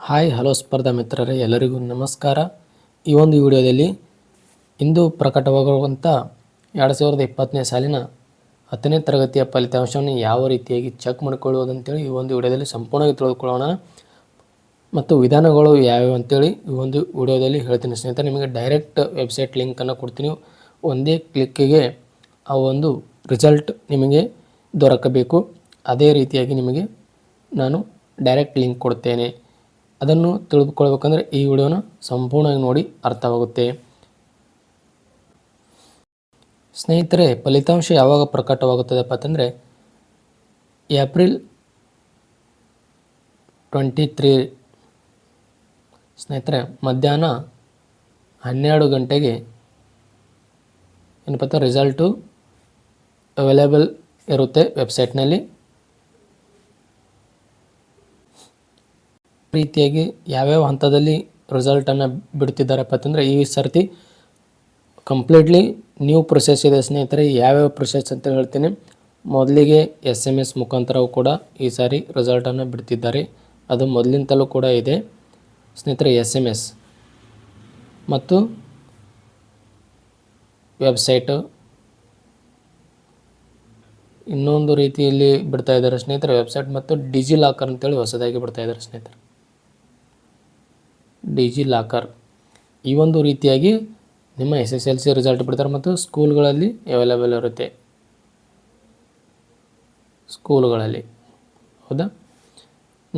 Hi hello ಸ್ಪರ್ಧಾ ಮಿತ್ರರೇ, ಎಲ್ಲರಿಗೂ ನಮಸ್ಕಾರ. ಈ ಒಂದು ವಿಡಿಯೋದಲ್ಲಿ ಇಂದು ಪ್ರಕಟವಾಗಿರುವಂಥ 2020ನೇ ಸಾಲಿನ 10ನೇ ತರಗತಿಯ ಫಲಿತಾಂಶವನ್ನು ಯಾವ ರೀತಿಯಾಗಿ ಚೆಕ್ ಮಾಡಿಕೊಳ್ಳುವುದಂತೇಳಿ ಈ ಒಂದು ವಿಡಿಯೋದಲ್ಲಿ ಸಂಪೂರ್ಣವಾಗಿ ತಿಳಿದುಕೊಳ್ಳೋಣ. ಮತ್ತು ವಿಧಾನಗಳು ಯಾವ್ಯಾವ ಅಂತೇಳಿ ಈ ಒಂದು ವಿಡಿಯೋದಲ್ಲಿ ಹೇಳ್ತೀನಿ ಸ್ನೇಹಿತರೆ. ನಿಮಗೆ ಡೈರೆಕ್ಟ್ ವೆಬ್ಸೈಟ್ ಲಿಂಕನ್ನು ಕೊಡ್ತೀನಿ. ಒಂದೇ ಕ್ಲಿಕ್ಕಿಗೆ ಆ ಒಂದು ರಿಸಲ್ಟ್ ನಿಮಗೆ ದೊರಕಬೇಕು. ಅದೇ ರೀತಿಯಾಗಿ ನಿಮಗೆ ನಾನು ಡೈರೆಕ್ಟ್ ಲಿಂಕ್ ಕೊಡ್ತೇನೆ. ಅದನ್ನು ತಿಳಿದುಕೊಳ್ಬೇಕಂದ್ರೆ ಈ ವಿಡಿಯೋನ ಸಂಪೂರ್ಣವಾಗಿ ನೋಡಿ ಅರ್ಥವಾಗುತ್ತೆ. ಸ್ನೇಹಿತರೆ, ಫಲಿತಾಂಶ ಯಾವಾಗ ಪ್ರಕಟವಾಗುತ್ತದಪ್ಪ ಅಂತಂದರೆ ಏಪ್ರಿಲ್ 23 ಸ್ನೇಹಿತರೆ ಮಧ್ಯಾಹ್ನ 12 ಗಂಟೆಗೆ ಏನಪ್ಪ ರಿಸಲ್ಟು ಅವೈಲೇಬಲ್ ಇರುತ್ತೆ ವೆಬ್ಸೈಟ್ನಲ್ಲಿ. ರೀತಿಯಾಗಿ ಯಾವ್ಯಾವ ಹಂತದಲ್ಲಿ ರಿಸಲ್ಟನ್ನು ಬಿಡ್ತಿದ್ದಾರಪ್ಪ ಅಂತಂದರೆ ಈ ಸರ್ತಿ ಕಂಪ್ಲೀಟ್ಲಿ ನ್ಯೂ ಪ್ರೊಸೆಸ್ ಇದೆ ಸ್ನೇಹಿತರೆ. ಯಾವ್ಯಾವ ಪ್ರೊಸೆಸ್ ಅಂತ ಹೇಳ್ತೀನಿ. ಮೊದಲಿಗೆ SMS ಮುಖಾಂತರವೂ ಕೂಡ ಈ ಸಾರಿ ರಿಸಲ್ಟನ್ನು ಬಿಡ್ತಿದ್ದಾರೆ. ಅದು ಮೊದಲಿಂದಲೂ ಕೂಡ ಇದೆ ಸ್ನೇಹಿತರೆ. SMS ಮತ್ತು ವೆಬ್ಸೈಟು ಇನ್ನೊಂದು ರೀತಿಯಲ್ಲಿ ಬಿಡ್ತಾ ಇದ್ದಾರೆ ಸ್ನೇಹಿತರೆ. ವೆಬ್ಸೈಟ್ ಮತ್ತು ಡಿಜಿ ಲಾಕರ್ ಅಂತೇಳಿ ಹೊಸದಾಗಿ ಬಿಡ್ತಾ ಇದ್ದಾರೆ ಸ್ನೇಹಿತರೆ. ಡಿಜಿ ಲಾಕರ್ ಈ ಒಂದು ರೀತಿಯಾಗಿ ನಿಮ್ಮ SSLC ರಿಸಲ್ಟ್ ಬಿಡ್ತಾರೆ ಮತ್ತು ಸ್ಕೂಲ್ಗಳಲ್ಲಿ ಅವೈಲೇಬಲ್ ಇರುತ್ತೆ. ಸ್ಕೂಲ್ಗಳಲ್ಲಿ ಹೌದಾ,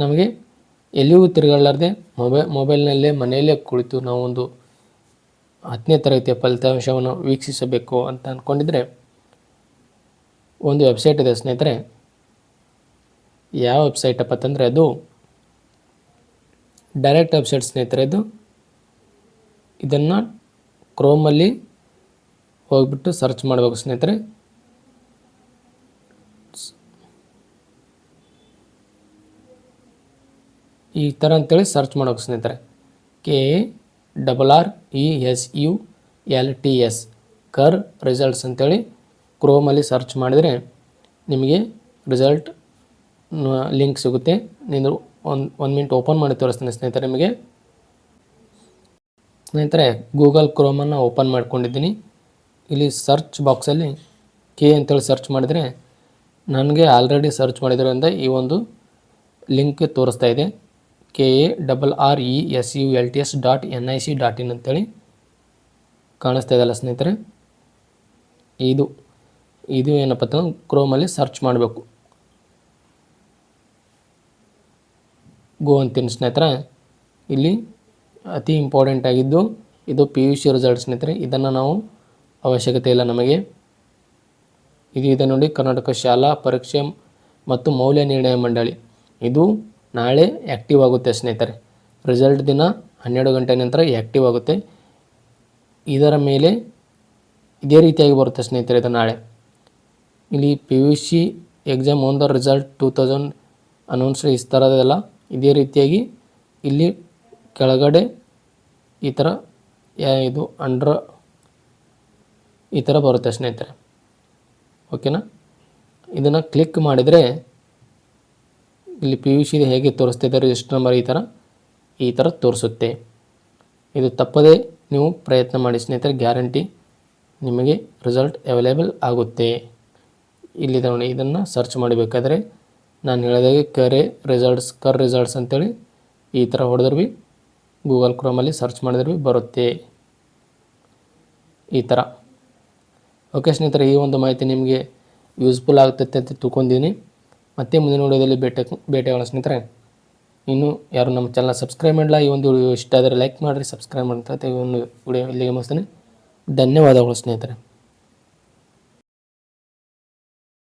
ನಮಗೆ ಎಲ್ಲಿಯೂ ತಿರುಗಾಡಲಾರ್ದೆ ಮೊಬೈಲ್ನಲ್ಲೇ ಮನೆಯಲ್ಲೇ ಕುಳಿತು ನಾವು ಒಂದು 10ನೇ ತರಗತಿಯ ಫಲಿತಾಂಶವನ್ನು ವೀಕ್ಷಿಸಬೇಕು ಅಂತ ಅಂದ್ಕೊಂಡಿದ್ರೆ ಒಂದು ವೆಬ್ಸೈಟ್ ಇದೆ ಸ್ನೇಹಿತರೆ. ಯಾವ ವೆಬ್ಸೈಟಪ್ಪ ಅಂತಂದರೆ ಅದು ಡೈರೆಕ್ಟ್ ವೆಬ್ಸೈಟ್ ಸ್ನೇಹಿತರೆ. ಇದನ್ನು ಕ್ರೋಮಲ್ಲಿ ಹೋಗ್ಬಿಟ್ಟು ಸರ್ಚ್ ಮಾಡಬೇಕು ಸ್ನೇಹಿತರೆ. ಈ ಥರ ಅಂತೇಳಿ ಸರ್ಚ್ ಮಾಡಬೇಕು ಸ್ನೇಹಿತರೆ. KRRESULTS ಕರ್ ರಿಸಲ್ಟ್ಸ್ ಅಂತೇಳಿ ಕ್ರೋಮಲ್ಲಿ ಸರ್ಚ್ ಮಾಡಿದರೆ ನಿಮಗೆ ರಿಸಲ್ಟ್ ಲಿಂಕ್ ಸಿಗುತ್ತೆ. ನೀನು ಒಂದು ಮಿನಿಟ್ ಓಪನ್ ಮಾಡಿ ತೋರಿಸ್ತೀನಿ ಸ್ನೇಹಿತರೆ ನಿಮಗೆ. ಸ್ನೇಹಿತರೆ, ಗೂಗಲ್ ಕ್ರೋಮನ್ನು ಓಪನ್ ಮಾಡ್ಕೊಂಡಿದ್ದೀನಿ. ಇಲ್ಲಿ ಸರ್ಚ್ ಬಾಕ್ಸಲ್ಲಿ ಅಂತೇಳಿ ಸರ್ಚ್ ಮಾಡಿದರೆ ನನಗೆ ಆಲ್ರೆಡಿ ಸರ್ಚ್ ಮಾಡಿದ್ರಿಂದ ಈ ಒಂದು ಲಿಂಕ್ ತೋರಿಸ್ತಾ ಇದೆ. KARRESULTS.nic.in ಅಂತೇಳಿ ಕಾಣಿಸ್ತಾ ಇದೆಯಲ್ಲ ಸ್ನೇಹಿತರೆ. ಇದು ಏನಪ್ಪ ಅಂತಂದ್ರೆ ಕ್ರೋಮಲ್ಲಿ ಸರ್ಚ್ ಮಾಡಬೇಕು. ಗೋ ಅಂತೀನಿ ಸ್ನೇಹಿತರೆ. ಇಲ್ಲಿ ಅತಿ ಇಂಪಾರ್ಟೆಂಟ್ ಆಗಿದ್ದು ಇದು PUC ರಿಸಲ್ಟ್ ಸ್ನೇಹಿತರೆ. ಇದನ್ನು ನಾವು ಅವಶ್ಯಕತೆ ಇಲ್ಲ ನಮಗೆ. ಇದೆ ನೋಡಿ, ಕರ್ನಾಟಕ ಶಾಲಾ ಪರೀಕ್ಷೆ ಮತ್ತು ಮೌಲ್ಯ ನಿರ್ಣಯ ಮಂಡಳಿ. ಇದು ನಾಳೆ ಆ್ಯಕ್ಟಿವ್ ಆಗುತ್ತೆ ಸ್ನೇಹಿತರೆ. ರಿಸಲ್ಟ್ ದಿನ 12 ಗಂಟೆ ನಂತರ ಆ್ಯಕ್ಟಿವ್ ಆಗುತ್ತೆ. ಇದರ ಮೇಲೆ ಇದೇ ರೀತಿಯಾಗಿ ಬರುತ್ತೆ ಸ್ನೇಹಿತರೆ. ಇದು ನಾಳೆ ಇಲ್ಲಿ PUC exam on the result 2000 announced ಈ ಥರದೆಲ್ಲ ಇದೇ ರೀತಿಯಾಗಿ ಇಲ್ಲಿ ಕೆಳಗಡೆ ಈ ಥರ ಇದು ಅಂಡರ್ ಈ ಥರ ಬರುತ್ತೆ ಸ್ನೇಹಿತರೆ. ಓಕೆನಾ. ಇದನ್ನು ಕ್ಲಿಕ್ ಮಾಡಿದರೆ ಇಲ್ಲಿ PUC ಹೇಗೆ ತೋರಿಸ್ತಿದೆ ರಿಜಿಸ್ಟರ್ ನಂಬರ್ ಈ ಥರ ತೋರಿಸುತ್ತೆ. ಇದು ತಪ್ಪದೇ ನೀವು ಪ್ರಯತ್ನ ಮಾಡಿ ಸ್ನೇಹಿತರೆ. ಗ್ಯಾರಂಟಿ ನಿಮಗೆ ರಿಸಲ್ಟ್ ಅವೈಲೇಬಲ್ ಆಗುತ್ತೆ. ಇಲ್ಲಿದೆ ನೋಡಿ, ಇದನ್ನು ಸರ್ಚ್ ಮಾಡಬೇಕಾದ್ರೆ ನಾನು ಹೇಳಿದಾಗೆ ಕರ್ ರಿಸಲ್ಟ್ಸ್ ಅಂತೇಳಿ ಈ ಥರ ಹೊಡೆದ್ರೆ ಭೀ ಗೂಗಲ್ ಕ್ರೋಮಲ್ಲಿ ಸರ್ಚ್ ಮಾಡಿದ್ರೆ ಭೀ ಬರುತ್ತೆ ಈ ಥರ. ಓಕೆ ಸ್ನೇಹಿತರೆ, ಈ ಒಂದು ಮಾಹಿತಿ ನಿಮಗೆ ಯೂಸ್ಫುಲ್ ಆಗುತ್ತೆ ಅಂತ ತಿಳ್ಕೊಂಡಿದ್ದೀನಿ. ಮತ್ತೆ ಮುಂದಿನ ವಿಡಿಯೋದಲ್ಲಿ ಭೇಟಿಯಾಗೋಣ ಸ್ನೇಹಿತರೆ. ಇನ್ನು ಯಾರು ನಮ್ಮ ಚಾನಲ್ ಸಬ್ಸ್ಕ್ರೈಬ್ ಮಾಡಲ್ಲ, ಈ ಒಂದು ವಿಡಿಯೋ ಇಷ್ಟ ಆದರೆ ಲೈಕ್ ಮಾಡಿರಿ, ಸಬ್ಸ್ಕ್ರೈಬ್ ಮಾಡ್ತಾ ಈ ಒಂದು ವಿಡಿಯೋ ಇಲ್ಲಿಗೆ ಮುಗಿಸ್ತೀನಿ. ಧನ್ಯವಾದಗಳು ಸ್ನೇಹಿತರೆ.